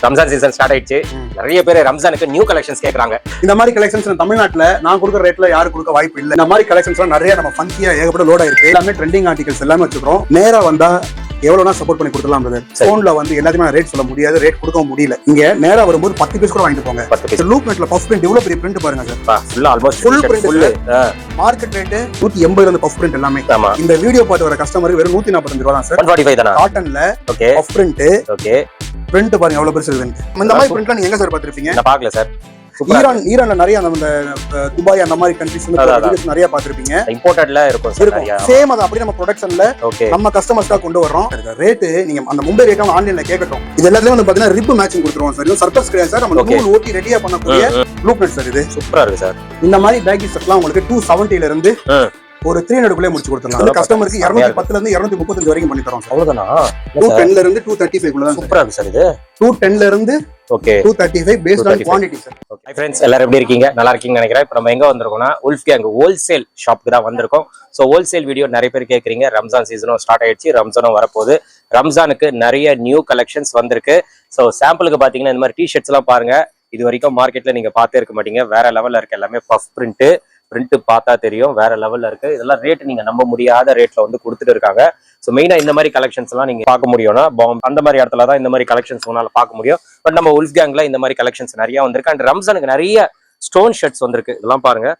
Ramzan season start ஆயிடுச்சு. நிறைய பேர் ரம்ஜானுக்கு நியூ கலெக்ஷன்ஸ் கேக்குறாங்க. இந்த மாதிரி கலெக்ஷன்ஸ் தமிழ்நாட்டுல நான் கொடுக்குற ரேட்ல யாரும் கொடுக்க வாய்ப்பு இல்லை. இந்த மாதிரி கலெக்ஷன்ஸ் நிறைய நம்ம ஃபன்சியா ஏகப்பட்ட லோட் ஆயிருக்கு. எல்லாமே ட்ரெண்டிங் ஆர்டிகல்ஸ் எல்லாமே வச்சுக்கிறோம். நேரா வந்தா எவ்வளவுனா சப்போர்ட் பண்ணி கொடுக்கலாம் பிரதர். போன்ல எல்லாத்தையுமே ரேட் சொல்ல முடியாது, ரேட் கொடுக்க முடியல. இங்க நேரா வரும்போது 10 பீஸ் கூட வாங்கிட்டு போங்க. 10 பீஸ் லூப் நெட்ல பஃப் பிரிண்ட் இவ்வளவு பெரிய பிரிண்ட் பாருங்க sir. Full almost full print. Market rate 180 இருந்து பஃப் பிரிண்ட் எல்லாமே. இந்த வீடியோ பார்த்து வர கஸ்டமருக்கு வெறும் 145 ரூபாய் தான் சார். 145 தானா? காட்டன்ல okay puff print. Okay print பாருங்க எவ்வளவு பெருசு இருக்குன்னு. இந்த மாதிரி பிரிண்ட்லாம் நீங்க எங்க சார் பாத்திருப்பீங்க? நான் பார்க்கல சார். ஈரான்ல நிறைய அந்த துபாய் அந்த மாதிரி கண்ட்ரீஸ் நிறைய பாத்திருப்பீங்க. இம்போர்ட்டட்ல இருக்கும் சார் நிறைய. சேம் அது அப்படியே நம்ம ப்ரொடக்ஷன்ல நம்ம கஸ்டமர்ஸ்க்கா கொண்டு வரோம். ரேட் நீங்க அந்த மும்பை ரேட் ஆன்லைன்ல கேட்கட்டும். இது எல்லாத்துலயும் பாத்தீங்கன்னா ரிப் மேட்சிங் கொடுத்துருவோம் சார். இது சர்ப்ரைஸ் கிடையாது சார். நம்ம நூல் ஓட்டி ரெடியா பண்ணக்கூடிய லூப் நெட் சார். இது சூப்பரா இருக்கு சார். இந்த மாதிரி பேக்கி செட்லாம் உங்களுக்கு 270 ல இருந்து ஒரு 300 குள்ளே முடிச்சு கொடுத்துடலாம். அந்த கஸ்டமருக்கு 210 ல இருந்து 235 வரைக்கும் பண்ணி தரோம் சார். அவ்வளவுதானா? 210 ல இருந்து 235 குள்ள தான். சூப்பரா இருக்கு சார். இது 210 ல இருந்து okay 235 based on quantity sir. Okay friends, எல்லாரும் எப்படி இருக்கீங்க? நல்லா இருக்கீங்கன்னு நினைக்கிறேன். இப்போ நம்ம எங்க வந்திருக்கோம்னா உல்ஃப் கேங் ஹோல்சேல் ஷாப்புக்கு தான் வந்திருக்கோம். ஸோ ஹோல்சேல் வீடியோ நிறைய பேர் கேட்குறீங்க. ரம்ஜான் சீசனும் ஸ்டார்ட் ஆயிடுச்சு, ரம்ஜானும் வரப்போகுது. ரம்ஜானுக்கு நிறைய நியூ கலெக்ஷன்ஸ் வந்திருக்கு. ஸோ சாம்பிளுக்கு பார்த்தீங்கன்னா இந்த மாதிரி டிஷர்ட்ஸ் எல்லாம் பாருங்க. இது வரைக்கும் மார்க்கெட்ல நீங்க பார்த்தே இருக்க மாட்டீங்க. வேற லெவல்ல இருக்கு. எல்லாமே பஃப் பிரிண்ட் பார்த்தா தெரியும், வேற லெவல்ல இருக்கு. இதெல்லாம் ரேட் நீங்க நம்ப முடியாத ரேட்ல கொடுத்துட்டு இருக்காங்க. ஸோ மெயினா இந்த மாதிரி கலெக்ஷன்ஸ் எல்லாம் நீங்க பார்க்க முடியும்னா அந்த மாதிரி இடத்துல தான் இந்த மாதிரி கலெக்ஷன்ஸ் உங்களால பார்க்க முடியும். பட் நம்ம உல்ஃப் கேங்ல இந்த மாதிரி கலெக்ஷன்ஸ் நிறைய வந்திருக்கு. அண்ட் ரம்ஜானுக்கு நிறைய ஸ்டோன் ஷர்ட்ஸ் வந்திருக்கு. இதெல்லாம் பாருங்க.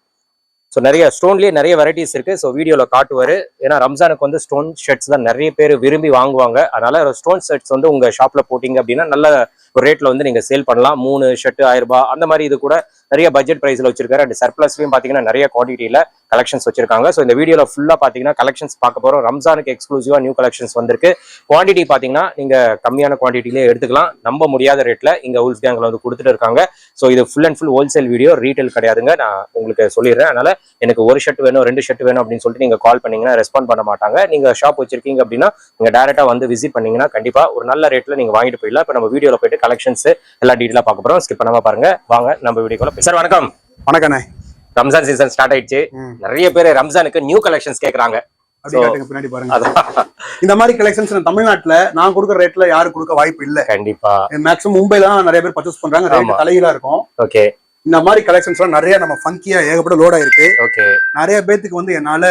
ஸோ நிறைய ஸ்டோன்லேயே நிறைய வெரைட்டிஸ் இருக்கு. ஸோ வீடியோவில் காட்டுவார். ஏன்னா ரம்ஜானுக்கு ஸ்டோன் ஷர்ட்ஸ் தான் நிறைய பேர் விரும்பி வாங்குவாங்க. அதனால ஸ்டோன் ஷர்ட்ஸ் உங்க ஷாப்ல போட்டிங்க அப்படின்னா நல்ல ஒரு ரேட்ல நீங்க சேல் பண்ணலாம். 3 ஷர்ட் 1000 ரூபாய் அந்த மாதிரி. இது கூட நிறைய பட்ஜெட் பிரைஸ்ல வச்சிருக்காரு. அண்ட் சர்ப்ளஸ்லயும் பாத்தீங்கன்னா நிறைய குவான்டிட்டியில கலெக்ஷன்ஸ் வச்சிருக்காங்க. ஸோ இந்த வீடியோல ஃபுல்லா பாத்தீங்கன்னா கலெக்ஷன்ஸ் பார்க்க போறோம். ரம்ஜானுக்கு எக்ஸ்க்ளூசிவா நியூ கலெக்ஷன்ஸ் வந்திருக்கு. குவான்டிட்டி பாத்தீங்கன்னா நீங்க கம்மியான குவான்டிட்டிலே எடுத்துக்கலாம். நம்ப முடியாத ரேட்ல இங்க உல்ஃப் கேங்ல கொடுத்துட்டு இருக்காங்க. ஸோ இது full and full wholesale video, retail கிடையாதுங்க. நான் உங்களுக்கு சொல்லிடுறேன். அதனால எனக்கு 1 ஷர்ட் வேணும் 2 ஷர்ட் வேணும் அப்படின்னு சொல்லிட்டு நீங்க கால் பண்ணீங்கன்னா ரெஸ்பாண்ட் பண்ண மாட்டாங்க. நீங்க ஷாப் வச்சிருக்கீங்க அப்படின்னா நீங்க டைரக்டா விசிட் பண்ணீங்கன்னா கண்டிப்பா ஒரு நல்ல ரேட்ல நீங்க வாங்கிட்டு போயிடலாம். இப்போ நம்ம வீடியோல போயிட்டு கலெக்ஷன்ஸ் எல்லா டீட்டெயிலா பார்க்க போறோம். ஸ்கிப் பண்ணாம பாருங்க. வாங்க நம்ம வீடியோக்குள்ள. சார் வணக்கம். வணக்கம். ரம்ஜான் சீசன் ஸ்டார்ட் ஆயிடுச்சு. நிறைய பேர் ரம்ஜானுக்கு நியூ கலெக்ஷன்ஸ் கேக்குறாங்க. பின்னாடி பாருங்க. இந்த மாதிரி கலெக்ஷன்ஸ் தமிழ்நாட்டுல நான் கொடுக்குற ரேட்ல யாரும் கொடுக்க வாய்ப்பு இல்ல. கண்டிப்பா மேக்ஸிமம் மும்பைல தான் நிறைய பேர் பர்ச்சேஸ் பண்றாங்க. ரேட் தலையில இருக்கும். ஓகே. இந்த மாதிரி கலெக்ஷன்ஸ் எல்லாம் நிறைய நம்ம ஃபன்கியா ஏகப்பட்ட லோட் ஆயிருக்கு. ஓகே. நிறைய பேத்துக்கு என்னால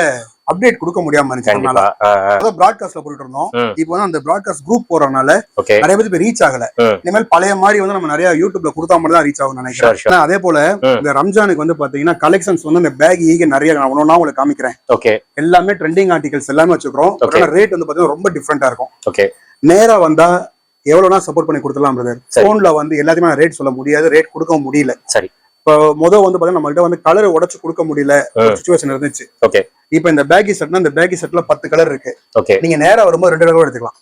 அப்டேட் கொடுக்க முடியாம இருந்துச்சு. பிராட்காஸ்ட்ல போட்டுட்டு இருந்தோம். இப்போ அந்த பிராட்காஸ்ட் குரூப் போறதுனால நிறைய பேருக்கு ரீச் ஆகல. இனிமேல் பழைய மாதிரி நம்ம நிறைய யூடியூப்ல கொடுத்தா மட்டும் தான் ரீச் ஆகும் நினைக்கிறேன். அதே போல இந்த ரம்ஜானுக்கு பாத்தீங்கன்னா கலெக்ஷன்ஸ் இந்த பேக் நிறைய ஒன்னொன்னா உங்களுக்கு காமிக்கிறேன். ஓகே. எல்லாமே ட்ரெண்டிங் ஆர்டிகல்ஸ் எல்லாமே வச்சுக்கிறோம். ரேட் பாத்தீங்கன்னா ரொம்ப டிஃப்ரெண்டா இருக்கும். ஓகே. நேரா வந்தா எவ்வளவுனா சப்போர்ட் பண்ணி கொடுத்துலாம் பிரதர். போன்ல எல்லாத்தையுமே ரேட் சொல்ல முடியாது, ரேட் கொடுக்க முடியல. சரி. இப்போ பாத்தீங்கன்னா நம்ம கிட்ட கலர் உடைச்சு கொடுக்க முடியல சிச்சுவேஷன் இருந்துச்சு. ஓகே. இப்ப இந்த பேக்கி செட்னா இந்த பேக்கி செட்ல 10 கலர் இருக்கு. ஓகே. நீங்க நேரா வரும்போது 2 கலர் எடுத்துக்கலாம்.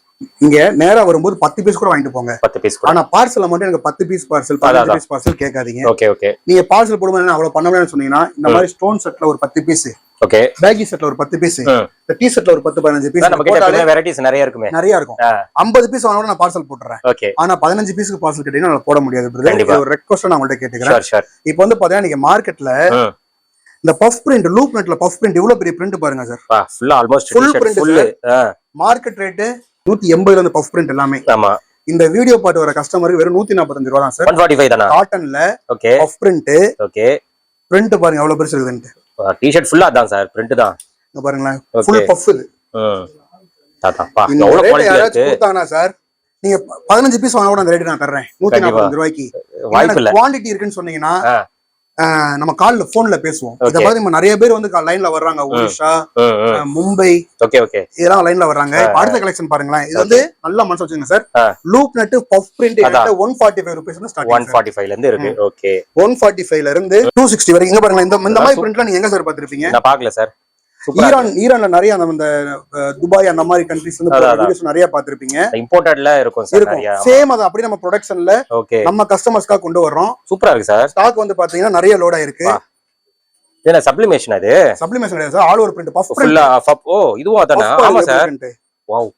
இங்க நேரா வரும்போது 10 பீஸ் கூட வாங்கிட்டு போங்க. 10 பீஸ். ஆனா பார்சல்ல மட்டும் எனக்கு 10 பீஸ் பார்சல் 15 பீஸ் பார்சல் கேட்காதீங்க. ஓகே. ஓகே. நீங்க பார்சல் போடும்போது அவ்வளவு பண்ண முடியாதுன்னு சொன்னீங்கன்னா இந்த மாதிரி ஸ்டோன் செட்ல ஒரு 10 பீஸ், ஓகே, பேக்கி செட்ல ஒரு 10 பீஸ், இந்த டீ செட்ல ஒரு 10-15 பீஸ். நம்ம கிட்ட வெரைட்டிஸ் நிறைய இருக்குமே. நிறைய இருக்கும். 50 பீஸ் வாங்கினா நான் பார்சல் போட்டுறேன். ஓகே. ஆனா 15 பீஸ்க்கு பார்சல் கேட்டீங்கன்னா நான் போட முடியாது பிரதர். ஒரு ரெக்வெஸ்ட் நான் உங்கள்ட்ட கேட்டுக்கிறேன். இப்போ பாத்தீங்கன்னா நீங்க மார்க்கெட்ல இந்த பஃப் பிரிண்ட் லூப் நெட்ல பஃப் பிரிண்ட் இவ்வளவு பெரிய பிரிண்ட் பாருங்க sir. Full almost full print. Market rate 180 ல இருந்து பஃப் பிரிண்ட் எல்லாமே. ஆமா. இந்த வீடியோ பார்த்து வர கஸ்டமருக்கு வெறும் 145 ரூபாய் தான் சார். 145 தானா? காட்டன்ல okay puff print. Okay. Print பாருங்க எவ்வளவு பெருசு இருக்குன்னு. டி-ஷர்ட் ஃபுல்லா அதான் சார், பிரிண்ட் தான். இங்க பாருங்களேன், ஃபுல் பஃப் இது. தாத்தா எவ்வளவு குவாலிட்டி இருக்கு. கொடுத்தானா சார் நீங்க 15 பீஸ் வாங்க கூட அந்த ரேட் நான் தர்றேன் 145 ரூபாய்க்கு. வாய்ப்பு இல்ல. குவாண்டிட்டி இருக்குன்னு சொன்னீங்கன்னா நம்ம கால்ல போன்ல பேசுவோம். இத மாதிரி நிறைய பேர் லைன்ல வர்றாங்க. ஒடிஷா, மும்பை, ஓகே ஓகே, இதெல்லாம் லைன்ல வர்றாங்க. அடுத்த கலெக்ஷன் பாருங்களேன். இது நல்ல மனசு வச்சுங்க sir. Loop net puff print 145 rupees start. 145 ல இருந்து இருக்கு. ஓகே. 145 ல இருந்து 260 வரைக்கும். இங்க பாருங்க. இந்த மாதிரி பிரிண்ட்லாம் நீங்க எங்க சார் பாத்திருப்பீங்க? நான் பார்க்கல சார். ஈரான்ல நிறைய அந்த துபாய் அந்த மாதிரி கண்ட்ரீஸ் நிறைய பாத்திருப்பீங்க. இம்போர்ட்டட்ல இருக்கும் சார் நிறைய. சேம் அது அப்படியே நம்ம ப்ரொடக்ஷன்ல நம்ம கஸ்டமர்ஸ்க்காக கொண்டு வர்றோம். சூப்பரா இருக்கு சார். ஸ்டாக் பாத்தீங்கன்னா நிறைய லோட் ஆயிருக்கு. என்ன சப்ளிமேஷன் அது? சப்ளிமேஷன் கிடையாது sir. All over print puff ஃபுல்லா பஃப். ஓ இதுவா தானா? ஆமா சார். வாவ்,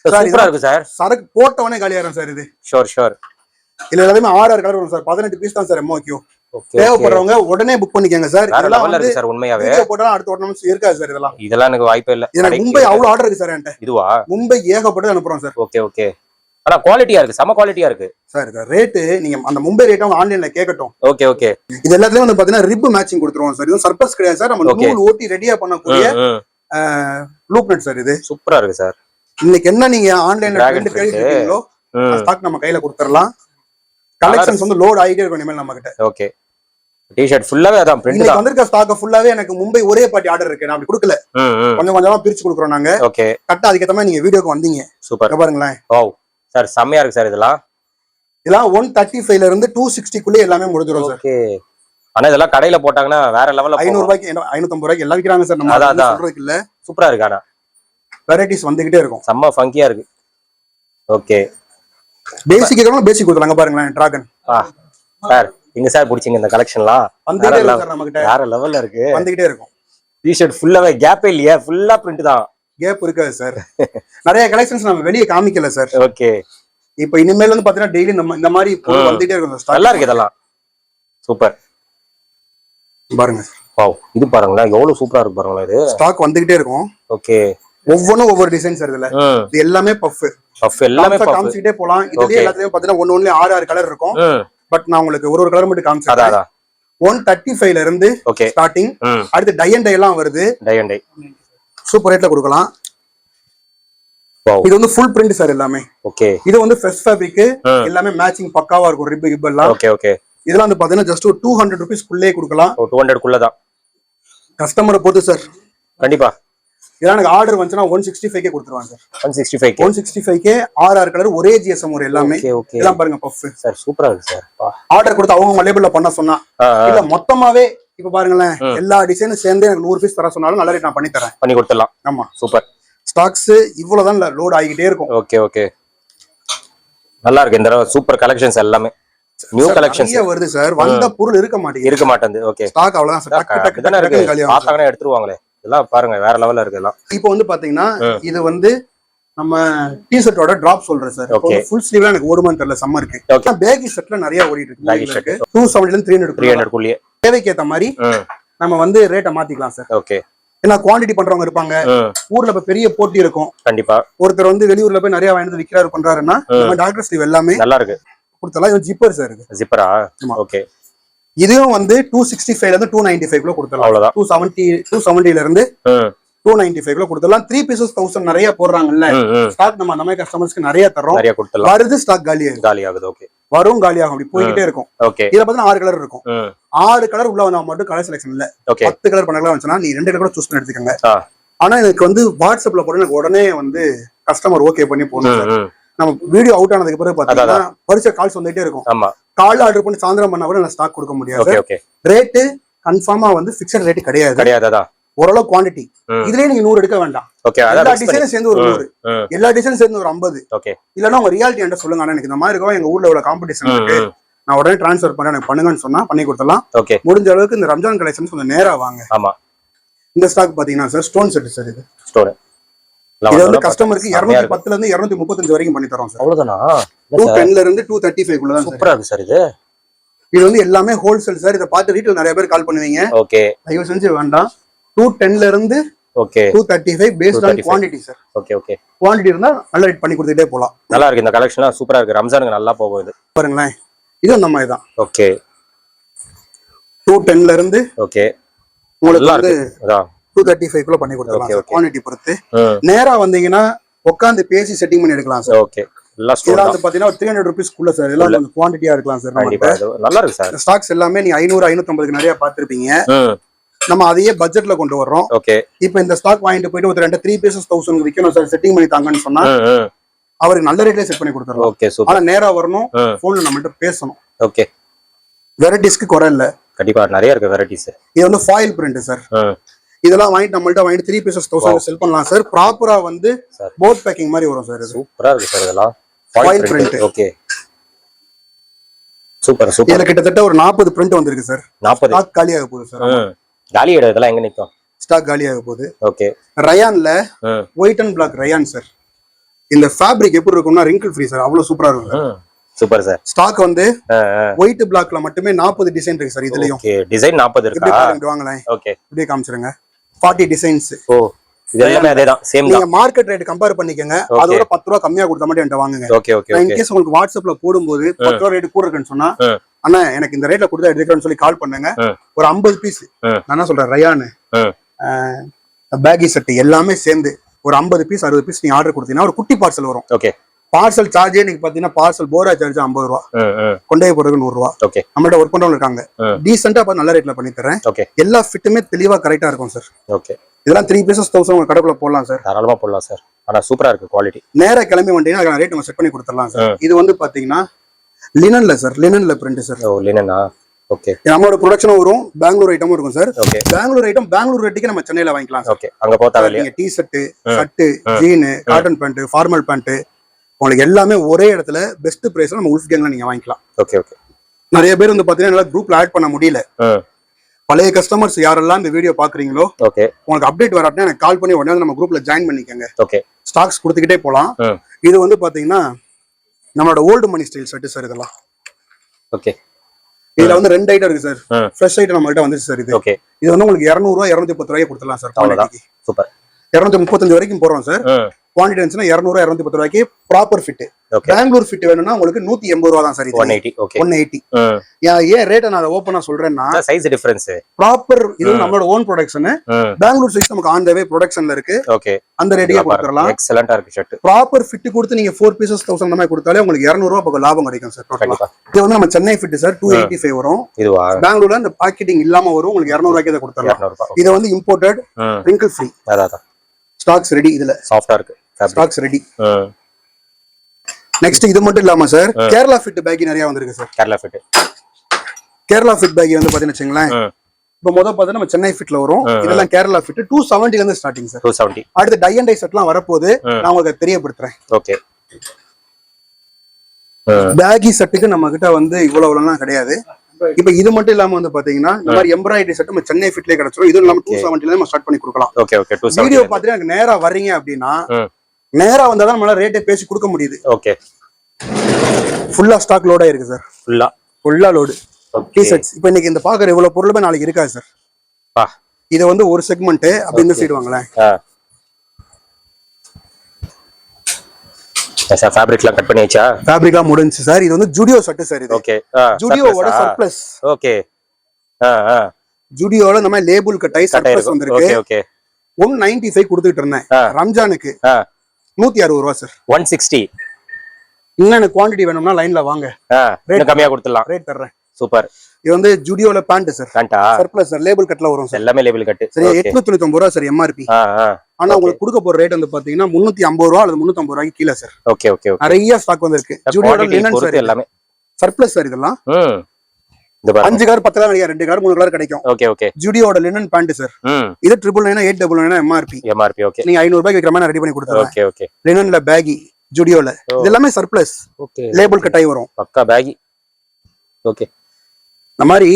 சூப்பரா இருக்கு சார். சரக்கு போட்டவனே காலியாயிரும் சார் இது. ஷூர். இல்ல எல்லாமே 6 கலர் வரும் சார். 18 பீஸ் தான் சார் எம்ஓக்யூ. தேவைப்படுறவங்க உடனே புக் பண்ணிக்கங்க சார். இதெல்லாம் இருக்கு சார். உண்மையாவே வீடியோ போட்டா அடுத்த ஒரு நிமிஷம் இருக்காது சார். இதெல்லாம் எனக்கு வாய்ப்பே இல்ல. எனக்கு மும்பை அவ்வளவு ஆர்டர் இருக்கு சார். என்கிட்ட இதுவா? மும்பை ஏகப்பட்டது அனுப்புறோம் சார். ஓகே. ஆனா குவாலிட்டியா இருக்கு, செம குவாலிட்டியா இருக்கு சார். ரேட்டு நீங்க அந்த மும்பை ரேட் அவங்க ஆன்லைன்ல கேட்கட்டும். Okay okay. இது எல்லாத்துலயும் வந்து பாத்தீங்கன்னா ரிப் மேட்சிங் கொடுத்துருவோம் சார். இது சர்ப்ளஸ் கிடையாது சார், நம்ம நூல் ஓட்டி ரெடியா பண்ணக்கூடிய லூப் நட் சார். இது சூப்பரா இருக்கு சார். இன்னைக்கு என்ன நீங்க ஆன்லைன்ல ட்ரெண்ட் கேட்டீங்களோ ஸ்டாக் நம்ம கையில கொடுத்துறலாம். கலெக்ஷன்ஸ் வந்து லோட் ஆகிட்டே இருக்கும் இனிமேல் நம்ம கிட்ட. ஓகே. டி-ஷர்ட் ஃபுல்லாவே அதான் பிரிண்ட் தான். வந்திருக்க ஸ்டாக் ஃபுல்லாவே எனக்கு மும்பை ஒரே பார்ட்டி ஆர்டர் இருக்கு, நான் அப்படி கொடுக்கல, கொஞ்சம் கொஞ்சமா பிரிச்சு கொடுக்குறோம் நாங்க. ஓகே. கரெக்ட்டா அதுக்கு ஏத்த மாதிரி நீங்க வீடியோக்கு வந்தீங்க. சூப்பர். பாருங்களேன். வாவ் சார், செமையா இருக்கு சார். இதெல்லாம் 135 ல இருந்து 260 குள்ள எல்லாமே முடிஞ்சிரும் சார். ஓகே. ஆனா இதெல்லாம் கடையில போட்டாங்கன்னா வேற லெவல்ல 500 ரூபாய்க்கு 550 ரூபாய்க்கு எல்லாம் விக்கிறாங்க சார். நம்ம சொல்றதுக்கு இல்ல. சூப்பரா இருக்கு. ஆனா வெரைட்டிஸ் வந்துகிட்டே இருக்கும், செம்ம ஃபங்கியா இருக்கு. ஓகே. பேசிக் இருக்கணும், பேசிக் கொடுத்துறாங்க. பாருங்களேன் டிராகன் சார், எங்க சார் பிடிச்சிங்க இந்த கலெக்ஷன்லாம்? வந்துட்டே இருக்கு சார், நம்ம கிட்ட வேற லெவல்ல இருக்கு, வந்துகிட்டே இருக்கும். டி-ஷர்ட் ஃபுல்லாவே கேப்பே இல்லையா? ஃபுல்லா பிரிண்ட் தான். கேப் இருக்காது சார். நிறைய கலெக்ஷன்ஸ் நம்ம வெளியே காமிக்கல சார். ஓகே. இப்போ இனிமேல் வந்து பாத்தீங்கன்னா டெய்லி நம்ம இந்த மாதிரி வந்துட்டே இருக்கும் சார். நல்லா இருக்கு இதெல்லாம். சூப்பர். பாருங்க. வாவ், இது பாருங்களேன் எவ்வளவு சூப்பரா இருக்கு பாருங்களேன். இது ஸ்டாக் வந்துகிட்டே இருக்கும். ஓகே. ஒவ்வொன்றும் ஒவ்வொரு டிசைன் சார். இதுல இது எல்லாமே பஃப் எல்லாமே காமிச்சிட்டே போலாம். இதுலயே எல்லாத்துலயும் பாத்தீங்கன்னா ஒன்னு 6 கலர் இருக்கும். பட் நான் உங்களுக்கு ஒரு கலர் மட்டும் காமிச்சிட்டேன். 135 ல இருந்து ஸ்டார்டிங். அடுத்து டை அண்ட் டை எல்லாம் வருது. டை அண்ட் டை சூப்பர் ரேட்ல கொடுக்கலாம். இது வந்து ஃபுல் பிரிண்ட் சார் எல்லாமே. ஓகே. இது வந்து ஃப்ரெஷ் ஃபேப்ரிக், எல்லாமே மேட்சிங் பக்காவா இருக்கும். ரிப் கிப் எல்லாம். Okay okay. இதெல்லாம் வந்து பாத்தீங்கன்னா ஜஸ்ட் 200 ரூபீஸ் குள்ளே கொடுக்கலாம். 200 குள்ள தான். கஸ்டமரை பொறுத்து சார். கண்டிப்பா. இதெல்லாம் எனக்கு ஆர்டர் வந்துச்சுன்னா 165 கே கொடுத்துருவாங்க சார். 165 கே 6 கலர் ஒரே ஜிஎஸ்எம் ஒரு எல்லாமே. இதெல்லாம் பாருங்க பஃப் சார், சூப்பரா இருக்கு சார். ஆர்டர் கொடுத்து அவங்க லேபிள்ல பண்ண சொன்னா இல்ல மொத்தமாவே இப்ப பாருங்களேன் எல்லா டிசைனும் சேர்ந்து எனக்கு 100 பீஸ் தர சொன்னாலும் நல்ல ரேட் நான் பண்ணி தரேன், பண்ணி கொடுத்துடலாம். ஆமா சூப்பர். ஸ்டாக்ஸ் இவ்வளவுதான் லோட் ஆகிட்டே இருக்கும். Okay okay. நல்லா இருக்கு இந்த சூப்பர் கலெக்ஷன்ஸ் எல்லாமே. நியூ கலெக்ஷன்ஸ் வருது சார். வந்த பொருள் இருக்க மாட்டேங்குது. ஓகே. ஸ்டாக் அவ்வளவுதான் சார். டக்கு டக்கு தான இருக்கு. பார்த்தாங்கனா எடுத்துருவாங்களே. இதெல்லாம் பாருங்க வேற லெவல்ல இருக்கு எல்லாம். இப்போ வந்து பாத்தீங்கன்னா இது வந்து நம்ம டி-ஷர்ட்டோட டிராப் சொல்றேன் சார். ஃபுல் ஸ்லீவ்ல எனக்கு ஓடுமான்னு தெரியல, சம்மருக்கு. பேகி ஷர்ட்ல நிறைய ஓடிட்டு இருக்கு. பேகி ஷர்ட் 270 ல இருந்து 300 குள்ளே தேவைக்கு ஏத்த மாதிரி நம்ம வந்து ரேட்டை மாத்திக்கலாம் சார். ஓகே. ஏன்னா குவாண்டிட்டி பண்றவங்க இருப்பாங்க. ஊர்ல இப்ப பெரிய போட்டி இருக்கும். கண்டிப்பா. ஒருத்தர் வந்து வெளியூர்ல போய் நிறைய வாங்கி விக்கிறாரு பண்றாருன்னா நம்ம டாக்டர் ஸ்லீவ் எல்லாமே நல்லா இருக்கு கொடுத்தலாம். இது ஜிப்பர் சார். இது ஜிப்பரா? ஓகே. இதுவும் வந்து 265 ல இருந்து 295 குள்ள கொடுத்தலாம். அவ்வளவுதான். 270 ல இருந்து 295 குள்ள கொடுத்தலாம். 3 பீசஸ் 1000 நிறைய போடுறாங்கல்ல ஸ்டாக். நம்ம நம்ம கஸ்டமர்ஸ்க்கு நிறைய தரோம். நிறைய கொடுத்தலாம். வருது ஸ்டாக் காலி ஆகுது. ஓகே. வரும் காலி ஆகும், அப்படி போயிட்டே இருக்கும். ஓகே. இதுல பார்த்தா 6 கலர் இருக்கும். 6 கலர் உள்ள வந்தா மட்டும் கலர் செலக்ஷன் இல்ல. 10 கலர் பண்ணலாம் வந்துச்சுனா நீ 2 கலர் கூட சூஸ் பண்ணி எடுத்துக்கங்க. ஆனா எனக்கு வந்து வாட்ஸ்அப்ல போட எனக்கு உடனே வந்து கஸ்டமர் ஓகே பண்ணி போகணும். நம்ம வீடியோ அவுட் ஆனதுக்கு பிறகு பாத்தீங்கன்னா பரிசு கால்ஸ் வந்துட்டே இருக்கும். ஆமா. கால் ஆர்டர் பண்ணி சாயந்தரம் பண்ணா கூட நான் ஸ்டாக் கொடுக்க முடியாது. ரேட்டு கன்ஃபார்மா வந்து ஃபிக்ஸட் ரேட் கிடையாது. ஓரளவு குவாண்டிட்டி. இதுலயே நீங்க 100 எடுக்க வேண்டாம். எல்லா டிசைனும் சேர்ந்து ஒரு 100, எல்லா டிசைனும் சேர்ந்து ஒரு 50. இல்லன்னா உங்க ரியாலிட்டி என்கிட்ட சொல்லுங்க. ஆனா எனக்கு இந்த மாதிரி இருக்கும், எங்க ஊர்ல உள்ள காம்படிஷன் இருக்கு, நான் உடனே டிரான்ஸ்ஃபர் பண்ண எனக்கு பண்ணுங்கன்னு சொன்னா பண்ணி கொடுத்துடலாம். முடிஞ்ச அளவுக்கு இந்த ரம்ஜான் கலெக்ஷன்ஸ் கொஞ்சம் நேரா வாங்க. ஆமா. இந்த ஸ்டாக் பாத்தீங்கன்னா சார் ஸ்டோன் செட் சார். இது ஸ்டோன் இது வந்து கஸ்டமருக்கு 210 ல இருந்து 235 வரைக்கும் பண்ணி தரோம் சார். அவ்வளவுதானா? 210 ல இருந்து 235 குள்ள தான். சூப்பரா இருக்கு சார். இது வந்து எல்லாமே ஹோல்சேல் சார். இத பார்த்து ரீட்டைல் நிறைய பேர் கால் பண்ணுவீங்க. ஓகே. தயவு செஞ்சு வேண்டாம். 210 ல இருந்து 235 based on quantity sir. Okay okay. Quantity இருந்தா நல்ல ரேட் பண்ணி கொடுத்துட்டே போலாம். நல்லா இருக்கு இந்த கலெக்ஷன்லாம், சூப்பரா இருக்கு. ரம்ஜானுக்கு நல்லா போகுது. பாருங்களேன் இது அந்த மாதிரி தான். ஓகே. 210 ல இருந்து ஓகே உங்களுக்கு வந்து 235 குள்ள பண்ணி கொடுத்துடலாம் குவாண்டிட்டி பொறுத்து. நேரா வந்தீங்கன்னா உட்கார்ந்து பேசி செட்டிங் பண்ணி எடுக்கலாம் சார். ஓகே. இதெல்லாம் வந்து பாத்தீங்கன்னா 300 ரூபீஸ் குள்ள சார். எல்லாம் கொஞ்சம் குவாண்டிட்டியா இருக்கலாம் சார். நல்லா இருக்கு சார். ஸ்டாக்ஸ் எல்லாமே நீங்க 500 550 நிறைய பாத்துருப்பீங்க. நம்ம அதையே பட்ஜெட்ல கொண்டு வர்றோம். ஓகே. இப்போ இந்த ஸ்டாக் வாங்கிட்டு போயிட்டு ஒரு 3 பீசஸ் 1000 விக்கணும் சார், செட்டிங் பண்ணி தாங்கன்னு சொன்னா அவருக்கு நல்ல ரேட்ல செட் பண்ணி கொடுத்துறோம். ஓகே. ஆனா நேரா வரணும், போன்ல நம்மகிட்ட பேசணும். ஓகே. வெரைட்டிஸ்க்கு குறை இல்ல. கண்டிப்பா நிறைய இருக்கு வெரைட்டிஸ். இது வந்து ஃபாயில் பிரிண்ட் சார். இதெல்லாம் வாங்கிட்டு நம்மள்ட்ட வாங்கிட்டு 3 பீசஸ் 1000 செல் பண்ணலாம் சார். ப்ராப்பரா வந்து போர்ட் பேக்கிங் மாதிரி வரும் சார். சூப்பரா இருக்கு சார். இதெல்லாம் foil print. Okay. Super super. இதுல கிட்டத்தட்ட ஒரு 40 பிரிண்ட் வந்திருக்கு சார். 40 ஸ்டாக் காலியாக போகுது சார். காலி ஆயிடுது. இதெல்லாம் எங்க நிக்கும்? ஸ்டாக் காலியாக போகுது. ஓகே. ரயான்ல white and black rayon sir. இந்த ஃபேப்ரிக் எப்படி இருக்கும்னா ரிங்கிள் ஃப்ரீ சார். அவ்வளவு சூப்பரா இருக்கும். Super sir. ஸ்டாக் வந்து ஒயிட் பிளாக்ல மட்டுமே 40 டிசைன் இருக்கு சார். இதுலயும் ஓகே. டிசைன் 40 இருக்கா? வாங்களேன். ஓகே. இப்படியே காமிச்சிருங்க. 40 டிசைன்ஸ். ஓ இது எல்லாமே அதேதான் சேம் தான். நீங்க மார்க்கெட் ரேட் கம்பேர் பண்ணிக்கங்க, அதோட 10 ரூபாய் கம்மியா கொடுத்த மட்டும் என்கிட்ட வாங்குங்க. ஓகே ஓகே இன் கேஸ் உங்களுக்கு வாட்ஸ்அப்ல போடும்போது 10 ரூபாய் ரேட் கூட இருக்குன்னு சொன்னா, அண்ணா எனக்கு இந்த ரேட்ல கொடுத்தா எடுக்கிறேன்னு சொல்லி கால் பண்ணுங்க. ஒரு 50 பீஸ் நான் என்ன சொல்றேன், ரயான் பேகி செட் எல்லாமே சேர்ந்து ஒரு 50 பீஸ் 60 பீஸ் நீங்க ஆர்டர் கொடுத்தீங்கன்னா ஒரு குட்டி பார்சல் வரும். ஓகே. பார்சல் சார்ஜே நீங்க பாத்தீங்கன்னா பார்சல் போரா சார்ஜ் 50 ரூபா, கொண்டே போறதுக்கு 100 ரூபா. ஓகே. நம்மள்ட்ட ஒர்க் பண்றவங்க இருக்காங்க, டீசெண்டா பார்த்து நல்ல ரேட்ல பண்ணி தரேன். ஓகே. எல்லா ஃபிட்டுமே தெளிவா கரெக்டா இருக்கும் சார். ஓகே. இதெல்லாம் 3 பீசஸ் 1000 உங்க கடைக்குள்ள போடலாம் சார், தாராளமா போடலாம் சார். ஆனா சூப்பரா இருக்கு குவாலிட்டி. நேரா கிளம்பி வந்தீங்கன்னா அதுக்கான ரேட் நம்ம செட் பண்ணி கொடுத்துடலாம் சார். இது வந்து பாத்தீங்கன்னா லினன்ல சார், லினன்ல பிரிண்ட் சார். ஓ லினனா. ஓகே. நம்மளோட ப்ரொடக்ஷனும் வரும், பெங்களூர் ஐட்டமும் இருக்கும் sir. Okay. Bangalore item Bangalore ரேட்டுக்கு நம்ம சென்னையில வாங்கிக்கலாம் சார். ஓகே. அங்க போத்தா இல்லையா? நீங்க t-shirt, shirt, jean, cotton pant, formal pant உங்களுக்கு எல்லாமே ஒரே இடத்துல பெஸ்ட் பிரைஸ்ல நம்ம உல்ஃப் கேங்ல நீங்க வாங்கிக்கலாம். Okay okay. நிறைய பேர் வந்து பாத்தீங்கன்னா என்னால குரூப்ல ஆட் பண்ண முடியல. பழைய கஸ்டமர்ஸ் யாரெல்லாம் இந்த வீடியோ பாக்குறீங்களோ, ஓகே, உங்களுக்கு அப்டேட் வராட்டினா எனக்கு கால் பண்ணி உடனே நம்ம குரூப்ல ஜாயின் பண்ணிக்கங்க. ஓகே. ஸ்டாக்ஸ் கொடுத்துக்கிட்டே போலாம். இது வந்து பாத்தீங்கன்னா நம்மளோட ஓல்டு மணி ஸ்டைல் ஷர்ட் சார் இதெல்லாம். ஓகே. இதுல வந்து 2 ஐட்டம் இருக்கு சார். ஃப்ரெஷ் ஐட்டம் நம்மள்ட்ட வந்துச்சு சார். இது ஓகே. இது வந்து உங்களுக்கு 200 ரூபாய் 210 ரூபாய்க்கு கொடுத்துடலாம் சார். குவாலிட்டிக்கு சூப்பர். 235 வரைக்கும் போறோம் சார். குவான்டிட்டி இருந்துச்சுன்னா 200 210 ரூபாய்க்கு ப்ராப்பர் ஃபிட். பெங்களூர் ஃபிட் வேணும்னா உங்களுக்கு 180 ரூபா தான் சார். 180. ஓகே. 180. ஏன் ரேட் நான் ஓபனா சொல்றேன்னா சைஸ் டிஃபரன்ஸ். ப்ராப்பர் இது நம்மளோட ஓன் ப்ரொடக்ஷன். பெங்களூர் சைஸ் நமக்கு ஆன் த வே ப்ரொடக்ஷன்ல இருக்கு. ஓகே. அந்த ரேட்லயே கொடுத்துறலாம். எக்ஸலென்ட்டா இருக்கு ஷர்ட். ப்ராப்பர் ஃபிட் கொடுத்து நீங்க 4 பீசஸ் 1000 அந்த மாதிரி கொடுத்தாலே உங்களுக்கு 200 ரூபாய் பக்கம் லாபம் கிடைக்கும் சார். டோட்டலா இது வந்து நம்ம சென்னை ஃபிட் சார் 285 வரும். இதுவா? பெங்களூர்ல அந்த பாக்கெட்டிங் இல்லாம வரும், உங்களுக்கு 200 ரூபாய்க்கு இத கொடுத்துறலாம். இது வந்து இம்போர்ட்டட், wrinkle free. அதான் ஸ்டாக்ஸ் ரெடி. இதுல சாஃப்ட்டா இருக்கு. Stocks ready. நெக்ஸ்ட் இது மட்டும் இல்லாம சார் கேரளா ஃபிட் பேக்கி நிறைய வந்திருக்கு சார். கேரளா ஃபிட் பேக்கி வந்து பாத்தீங்கன்னா வச்சுங்களேன், இப்போ பாத்தீங்கன்னா நம்ம சென்னை ஃபிட்ல வரும். இதெல்லாம் கேரளா ஃபிட் 270 ல இருந்து ஸ்டார்டிங் சார். 270. அடுத்து டை அண்ட் டை செட்லாம் வரப்போகுது, நான் உங்களுக்கு தெரியப்படுத்துறேன். ஓகே. பேக்கி செட்டுக்கு நம்ம கிட்ட வந்து இவ்வளவுலாம் கிடையாது. இப்ப இது மட்டும் இல்லாம வந்து பாத்தீங்கன்னா இந்த மாதிரி எம்ப்ராய்டரி செட் நம்ம சென்னை ஃபிட்லயே கிடைச்சிரும். இது நம்ம 270 ல நம்ம ஸ்டார்ட் பண்ணி கொடுக்கலாம். Okay okay. வீடியோ பாத்தீங்கன்னா எனக்கு நேரா வர்றீங்க அப்படின்னா நேரா வந்தாதான் நம்மளால ரேட்டை பேசி கொடுக்க முடியுது. ஓகே. ஃபுல்லா ஸ்டாக் லோட் ஆயிருக்கு சார். ஃபுல்லா லோடு டி-ஷர்ட்ஸ். இப்போ இன்னைக்கு இந்த பாக்குற இவ்வளவு பொருளுமே நாளைக்கு இருக்காது சார். இது வந்து ஒரு செக்மெண்ட். அப்படி இந்த சைடு வாங்களேன். சார் ஃபேப்ரிக்லாம் கட் பண்ணியாச்சா? ஃபேப்ரிக்லாம் முடிஞ்சுச்சு சார். இது வந்து ஜூடியோ ஷர்ட் சார். இது ஓகே. ஜூடியோவோட சர்ப்ளஸ். ஓகே. ஜூடியோல நம்ம லேபிள் கட் ஆயி சர்ப்ளஸ் வந்திருக்கு. Okay okay. 195 கொடுத்துட்டு இருந்தேன் ரம்ஜானுக்கு. 160 ரூபாய் சார். 160. இன்னும் எனக்கு குவாண்டிட்டி வேணும்னா லைன்ல வாங்க, ரேட் கம்மியா கொடுத்துடலாம். ரேட் தர்றேன். சூப்பர். இது வந்து ஜூடியோல பேண்ட் சார். பேண்டா சர்ப்ளஸ் சார். லேபிள் கட்ல வரும் சார். எல்லாமே லேபிள் கட். சரி 899 ரூபாய் சார் எம்ஆர்பி. ஆனா உங்களுக்கு கொடுக்க போற ரேட் வந்து பாத்தீங்கன்னா 350 ரூபாய் அல்லது 350 ரூபாய்க்கு கீழ சார். Okay okay. நிறைய ஸ்டாக் வந்திருக்கு. ஜூடியோட லினன் சார் எல்லாமே சர்ப்ளஸ் சார். இதெல்லாம் 5 கார் 10 கார் 2 கார் 3 கார் கிடைக்கும். Okay okay. ஜூடியோட லினன் பேண்ட் சார். இது 999 899 எம்ஆர்பி. MRP okay. நீங்க 500 ரூபாய்க்கு விக்கிற மாதிரி ரெடி பண்ணி கொடுத்துறேன். Okay okay. லினன்ல பேகி ஜூடியோல இது எல்லாமே சர்ப்ளஸ். ஓகே. லேபிள் கட் ஆயி வரும். பக்கா பேகி. ஓகே. இந்த மாதிரி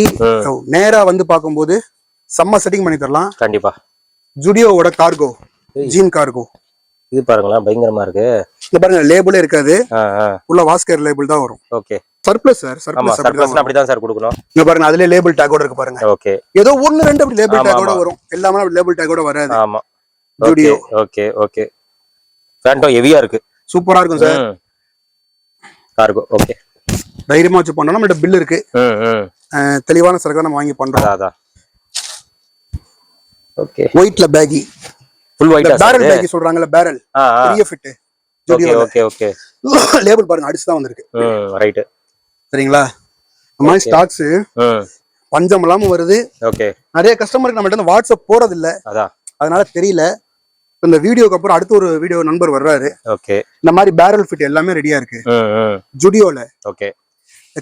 நேரா வந்து பாக்கும்போது செம்ம செட்டிங் பண்ணி தரலாம். கண்டிப்பா. ஜூடியோவோட கார்கோ ஜீன் கார்கோ இது பாருங்களா பயங்கரமா இருக்கு. இது பாருங்க லேபிளே இருக்காது, உள்ள வாஸ்கர் லேபிள் தான் வரும். ஓகே. Surplus sir. சர்ப்ளஸ் அப்படி தான் சார் கொடுக்கணும். இங்க பாருங்க அதுல லேபிள் டேக்கோட இருக்கு பாருங்க. ஓகே. ஏதோ 1 2 அப்படி லேபிள் டேக்கோட வரும். எல்லாமே அப்படி லேபிள் டேக்கோட வராது. ஆமா. ஜூடியோ. Okay okay. ஃபேண்டோ ஹெவியா இருக்கு. சூப்பரா இருக்கும் சார். கார்கோ. ஓகே. தைரியமா வச்சு பண்ணா நம்மட்ட பில் இருக்கு. தெளிவான சரக்கு நம்ம வாங்கி பண்றோம். அதான். ஓகே. ஒயிட்ல baggy full white barrel baggy சொல்றாங்கல, பேரல் பெரிய fit. Okay okay okay. Label பாருங்க அடிச்சு தான் வந்திருக்கு. ரைட். சரிங்களா? நம்ம ஸ்டாக்ஸ் பஞ்சம் இல்லாம வருது. ஓகே. நிறைய கஸ்டமருக்கு நம்மகிட்ட வாட்ஸ்அப் போறது இல்ல, அதனால தெரியல. இந்த வீடியோக்கு அப்புறம் அடுத்த ஒரு வீடியோ நம்பர் வர்றாரு. ஓகே. இந்த மாதிரி பேரல் ஃபிட் எல்லாமே ரெடியா இருக்கு ஜூடியோல. ஓகே.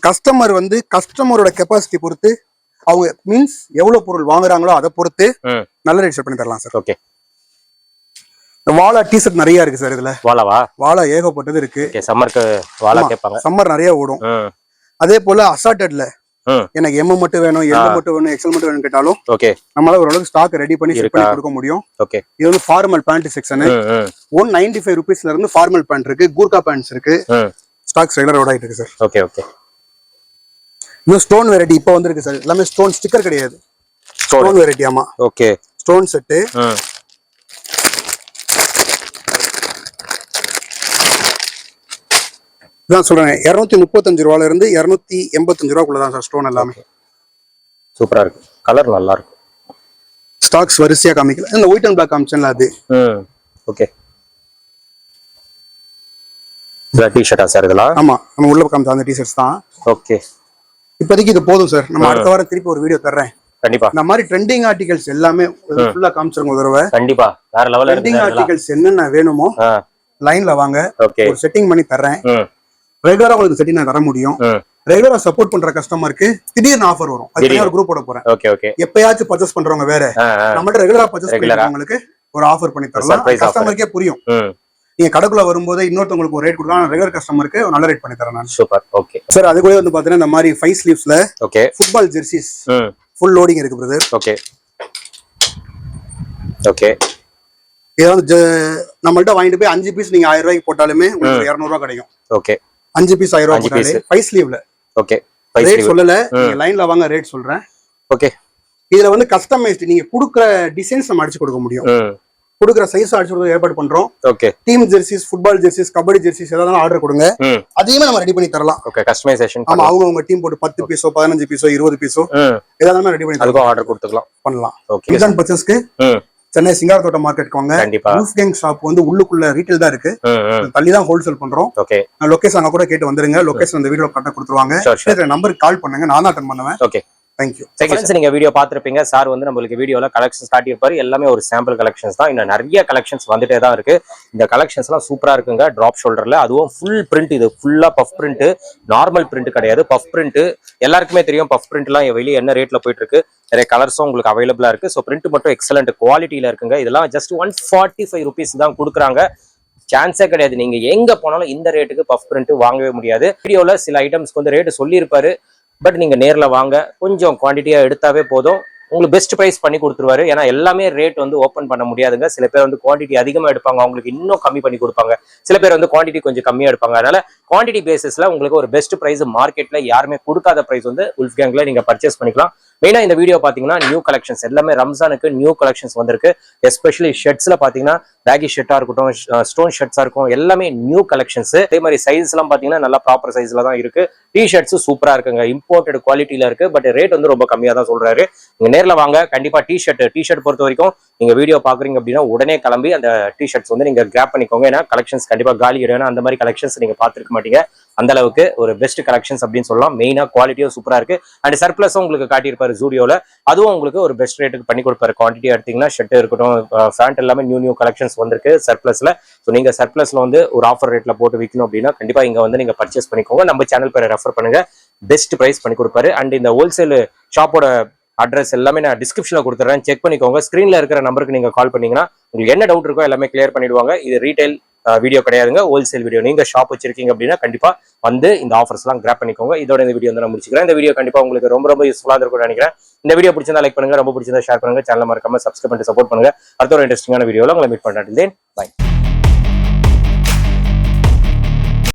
கஸ்டமர் வந்து கஸ்டமரோட கெப்பாசிட்டி பொறுத்து அவங்க மீன்ஸ் எவ்வளவு பொருள் வாங்குறாங்களோ அதை பொறுத்து நல்ல ரேட் செட் பண்ணி தரலாம் சார். ஓகே. வாழா டி-ஷர்ட் நிறைய இருக்கு சார். இதுல வாழா ஏகப்பட்டது இருக்கு. சம்மருக்கு வாழா கேட்பாங்க. சம்மர் நிறைய ஓடும். அதே போல அசார்டட்ல எனக்கு எம் மட்டும் வேணும், எல் மட்டும் வேணும், எக்ஸல் மட்டும் வேணும் கேட்டாலும் ஓகே நம்மளால ஓரளவுக்கு ஸ்டாக் ரெடி பண்ணி செட் பண்ணி கொடுக்க முடியும். ஓகே. இது வந்து ஃபார்மல் பேண்ட் செக்ஷன். 195 ரூபீஸ்ல இருந்து ஃபார்மல் பேண்ட் இருக்கு, கூர்கா பேண்ட்ஸ் இருக்கு. ஸ்டாக் ரெகுலர் ஓட ஆயிட்டு இருக்கு சார். Okay okay. இன்னும் ஸ்டோன் வெரைட்டி இப்போ வந்திருக்கு சார். எல்லாமே ஸ்டோன் ஸ்டிக்கர் கிடையாது, ஸ்டோன் வெரைட்டி. ஆமா. ஓகே. ஸ்டோன் செட்டு இதான் சொல்றேன் 235 ரூபாயில இருந்து 285 ரூபாய்க்குள்ளதான் சார் ஸ்டோன் எல்லாமே. சூப்பரா இருக்கு, கலர் நல்லா இருக்கு. ஸ்டாக்ஸ் வரிசையா காமிக்கல, இந்த ஒயிட் அண்ட் பிளாக் காமிச்சேன்ல அது. ஓகே, டி-ஷர்ட்டா சார் இதெல்லாம்? ஆமா, நம்ம உள்ள காமிச்ச அந்த டி-ஷர்ட்ஸ் தான். ஓகே, இப்போதைக்கு இது போதும் சார். நம்ம அடுத்த வாரம் திருப்பி ஒரு வீடியோ தர்றேன். கண்டிப்பா இந்த மாதிரி ட்ரெண்டிங் ஆர்டிகல்ஸ் எல்லாமே ஃபுல்லா காமிச்சிருங்க ஒரு தடவை. கண்டிப்பா வேற லெவல்ல ட்ரெண்டிங் ஆர்டிகல்ஸ் என்னென்ன வேணுமோ லைன்ல வாங்க, ஒரு செட்டிங் பண்ணி தர்றேன். ரெகுலரா உங்களுக்கு செட்டிங் நான் தர முடியும். ரெகுலரா சப்போர்ட் பண்ற கஸ்டமருக்கு திடீர்னு ஆஃபர் வரும். அதுக்கு ஒரு குரூப் போட போறேன். Okay okay. எப்பயாச்சும் பர்ச்சேஸ் பண்றவங்க வேற, நம்மகிட்ட ரெகுலரா பர்ச்சேஸ் பண்றவங்களுக்கு ஒரு ஆஃபர் பண்ணி தரலாம். கஸ்டமருக்கே புரியும். நீங்க கடைக்குள்ள வரும்போது இன்னொருத்தவங்களுக்கு ஒரு ரேட் கொடுக்கலாம், ரெகுலர் கஸ்டமருக்கு ஒரு நல்ல ரேட் பண்ணி தரேன் நான். சூப்பர். ஓகே சார், அது கூட வந்து பாத்தீங்கன்னா இந்த மாதிரி 5 ஸ்லீவ்ஸ்ல okay football jerseys full loading இருக்கு பிரதர். Okay okay. இது வந்து நம்மள்ட்ட வாங்கிட்டு போய் 5 பீஸ் நீங்க 1000 ரூபாய்க்கு போட்டாலுமே உங்களுக்கு 200 ரூபாய் கிடைக்கும். ஓகே, 5 பீஸ் 1000 ரூபாய் போட்டாலே 5 ஸ்லீவ்ல. ஓகே, ரேட் சொல்லல, நீங்க லைன்ல வாங்க ரேட் சொல்றேன். ஓகே. இதுல வந்து கஸ்டமைஸ்ட் நீங்க குடுக்குற டிசைன்ஸ் நம்ம அடிச்சு கொடுக்க முடியும். கொடுக்குற சைஸ் அடிச்சு கொடுக்க ஏற்பாடு பண்றோம். Okay. Team jerseys, football jerseys, kabaddi jerseys ஏதாவது ஆர்டர் கொடுங்க, அதையுமே நம்ம ரெடி பண்ணி தரலாம். Okay, customisation. ஆமா, அவங்க டீம் போட்டு 10 பீஸோ 15 பீஸோ 20 பீஸோ ஏதாவது ரெடி பண்ணி தரலாம். ஆர்டர் கொடுத்துக்கலாம், பண்ணலாம். ஓகே. இதான் பர்ச்சேஸ்க்கு சென்னை சிங்காரத்தோட்டம் மார்க்கெட் வாங்க. கண்டிப்பா உல்ஃப்கேங் ஷாப் வந்து உள்ளுக்குள்ள ரீட்டைல் தான் இருக்கு, தள்ளி தான் ஹோல்சேல் பண்றோம். ஓகே. லொகேஷன் அங்க கூட கேட்டு வந்துருங்க, லொகேஷன் இந்த வீடியோல கரெக்ட்டா கொடுத்துருவாங்க. நம்பருக்கு கால் பண்ணுங்க, நான் தான் அட்டெண்ட் பண்ணுவேன். Okay, thank you. ஃப்ரெண்ட்ஸ், நீங்க வீடியோ பார்த்திருப்பீங்க. சார் வந்து நம்மளுக்கு வீடியோல கலெக்ஷன்ஸ் காட்டியிருப்பாரு. எல்லாமே ஒரு சாம்பிள் கலெக்ஷன்ஸ் தான். இன்னும் நிறைய கலெக்ஷன்ஸ் வந்துட்டே தான் இருக்கு. இந்த கலெக்ஷன்ஸ் எல்லாம் சூப்பரா இருக்குங்க. டிராப் ஷோல்டர்ல, அதுவும் ஃபுல் பிரிண்ட். இது ஃபுல்லா பஃப் பிரிண்ட், நார்மல் பிரிண்ட் கிடையாது, பஃப் பிரிண்ட். எல்லாருக்குமே தெரியும் பஃப் பிரிண்ட் எல்லாம் வெளியே என்ன ரேட்ல போயிட்டு இருக்கு. நிறைய கலர்ஸும் உங்களுக்கு அவைலபிளா இருக்கு. ஸோ பிரிண்ட் மட்டும் எக்ஸலண்ட் குவாலிட்டியில இருக்குங்க. இதெல்லாம் ஜஸ்ட் 145 rupees தான் கொடுக்குறாங்க. சான்ஸே கிடையாது. நீங்க எங்க போனாலும் இந்த ரேட்டுக்கு பஃப் பிரிண்ட் வாங்கவே முடியாது. வீடியோல சில ஐட்டம்ஸ்க்கு வந்து ரேட்டு சொல்லியிருப்பாரு. பட் நீங்க நேர்ல வாங்க, கொஞ்சம் குவான்டிட்டியா எடுத்தாவே போதும், உங்களுக்கு பெஸ்ட் பிரைஸ் பண்ணி கொடுத்துருவாரு. ஏன்னா எல்லாமே ரேட் வந்து ஓப்பன் பண்ண முடியாதுங்க. சில பேர் வந்து குவான்டிட்டி அதிகமா எடுப்பாங்க, அவங்களுக்கு இன்னும் கம்மி பண்ணி கொடுப்பாங்க. சில பேர் வந்து குவான்டிட்டி கொஞ்சம் கம்மியா எடுப்பாங்க. அதனால குவான்டிட்டி பேசிஸ்ல உங்களுக்கு ஒரு பெஸ்ட் பிரைஸ், மார்க்கெட்ல யாருமே கொடுக்காத பிரைஸ் வந்து உல்ஃப்கேங்ல நீங்க பர்ச்சேஸ் பண்ணிக்கலாம். மெயினா இந்த வீடியோ பாத்தீங்கன்னா நியூ கலெக்ஷன்ஸ் எல்லாமே ரம்ஜானுக்கு நியூ கலெக்ஷன்ஸ் வந்திருக்கு. எஸ்பெஷலி ஷர்ட்ஸ்ல பாத்தீங்கன்னா பேகி ஷர்ட்டா இருக்கட்டும், ஸ்டோன் ஷர்ட்ஸா இருக்கும், எல்லாமே நியூ கலெக்ஷன்ஸ். அதே மாதிரி சைஸ் எல்லாம் பாத்தீங்கன்னா நல்லா ப்ராப்பர் சைஸ்ல தான் இருக்கு. டி ஷர்ட்ஸ் சூப்பரா இருக்குங்க, இம்போர்ட்டட் குவாலிட்டியில இருக்கு. பட் ரேட் வந்து ரொம்ப கம்மியா தான் சொல்றாரு. நீங்க நேர்ல வாங்க. கண்டிப்பா டி ஷர்ட் பொறுத்த வரைக்கும் நீங்க வீடியோ பாக்குறீங்க அப்படின்னா உடனே கிளம்பி அந்த டி ஷர்ட்ஸ் வந்து நீங்க கிராப் பண்ணிக்கோங்க. ஏன்னா கலெக்ஷன்ஸ் கண்டிப்பா காலி கிடையாது. அந்த மாதிரி கலெக்ஷன்ஸ் நீங்க பாத்துருக்க மாட்டீங்க. அந்த அளவுக்கு ஒரு பெஸ்ட் கலெக்ஷன்ஸ் அப்படின்னு சொல்லலாம். மெயினா குவாலிட்டியும் சூப்பரா இருக்கு. அண்ட் சர்ப்ளஸும் உங்களுக்கு காட்டியிருப்பாரு ஜூடியோல, அதுவும் உங்களுக்கு ஒரு பெஸ்ட் ரேட்டுக்கு பண்ணி கொடுப்பாரு. குவான்டிட்டி எடுத்தீங்கன்னா ஷர்ட் இருக்கட்டும், ஃபேண்ட் எல்லாமே நியூ கலெக்ஷன்ஸ் வந்திருக்கு சர்ப்ளஸ்ல. ஸோ நீங்க சர்ப்ளஸ்ல வந்து ஒரு ஆஃபர் ரேட்ல போட்டு விற்கணும் அப்படின்னா கண்டிப்பா இங்க வந்து நீங்க பர்ச்சேஸ் பண்ணிக்கோங்க. நம்ம சேனல் பேரை ரெஃபர் பண்ணுங்க, பெஸ்ட் பிரைஸ் பண்ணி கொடுப்பாரு. அண்ட் இந்த ஹோல்சேல் ஷாப்போட அட்ரஸ் எல்லாமே நான் டிஸ்கிரிப்ஷன்ல கொடுத்துறேன், செக் பண்ணிக்கோங்க. ஸ்கிரீன்ல இருக்கிற நம்பருக்கு நீங்க கால் பண்ணீங்கன்னா உங்களுக்கு என்ன டவுட் இருக்கோ எல்லாமே கிளியர் பண்ணிடுவாங்க. இது ரீட்டைல் வீடியோ கிடையாதுங்க, ஹோல்சேல் வீடியோ. நீங்க ஷாப் வச்சிருக்கீங்க அப்படின்னா கண்டிப்பா வந்து இந்த ஆஃபர்ஸ் எல்லாம் கிராப் பண்ணிக்கோங்க. இதோட இந்த வீடியோ வந்து நான் முடிச்சுக்கிறேன். இந்த வீடியோ கண்டிப்பா உங்களுக்கு ரொம்ப யூஸ்ஃபுல்லா இருக்கும்னு நினைக்கிறேன். இந்த வீடியோ பிடிச்சிருந்தா லைக் பண்ணுங்க, ரொம்ப பிடிச்சிருந்தா ஷேர் பண்ணுங்க, சேனல் மறக்காம சப்ஸ்கிரைப் பண்ணிட்டு சப்போர்ட் பண்ணுங்க. அடுத்த ஒரு இன்ட்ரெஸ்டிங்கான வீடியோல உங்களை மீட் பண்றேன். பை.